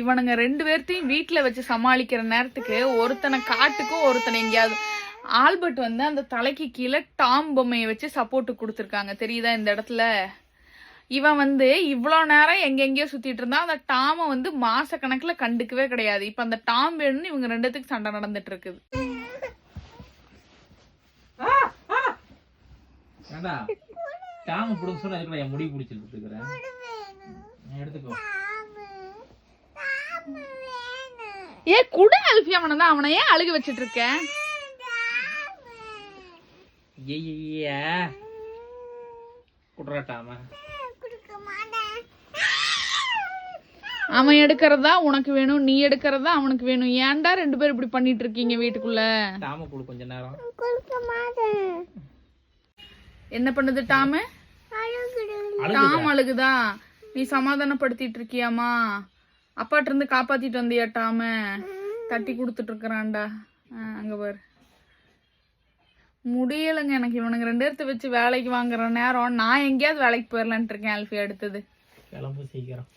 இவனுங்க 2 பேர்த்தையும் வீட்டுல வச்சு சமாளிக்கிற நேரத்துக்கு ஒருத்தனை காட்டுக்கும் ஒருத்தனை எங்கேயாவது. ஆல்பர்ட் வந்து அந்த தலைக்கு கீழே டாம் பொம்மையை வச்சு சப்போர்ட் கொடுத்துருக்காங்க தெரியுதா இந்த இடத்துல. இவன் வந்து இவ்வளவு நேரம் எங்கெங்கயோ சுத்திட்டு இருந்தா அந்த டாம வந்து மாச கணக்குல கண்டுக்கவே கிடையாது. இப்ப அந்த டாம் வேணும்னு இவங்க 2 சண்டை நடந்துட்டு இருக்குது. டாம புடிச்சு சொன்னா அதுக்குள்ள என் முடி பிடிச்சிட்டு இருக்கறேன். எடுத்துக்கோ. ஏ குடு அல்ஃபி, அவனை ஏன் அழுக வச்சிட்டு இருக்க? ஐயா குடுறா டாம. அவன் எடுக்கிறதா உனக்கு வேணும், நீ எடுக்கிறதா அவனுக்கு வேணும். ஏன்டா 2 பேரும் இப்படி பண்ணிட்டு இருக்கீங்க வீட்டுக்குள்ள? டாம குடு கொஞ்ச நேரம். என்ன பண்ணுது டாம? டாம் அழுகுதா? நீ சமாதானப்படுத்திட்டு இருக்கியாமா? அப்பாட்ட இருந்து காப்பாத்திட்டு வந்தியா டாம? தட்டி கொடுத்துட்டு இருக்கிறான்டா. அங்க பாரு. முடியலைங்க எனக்கு. இவனுங்க 2 பேர்த்த வச்சு வேலைக்கு வாங்குற நேரம் நான் எங்கேயாவது வேலைக்கு போயிடலான்ட்டு இருக்கேன். அல்ஃபி அடுத்தது கிளம்பு சீக்கிரம்.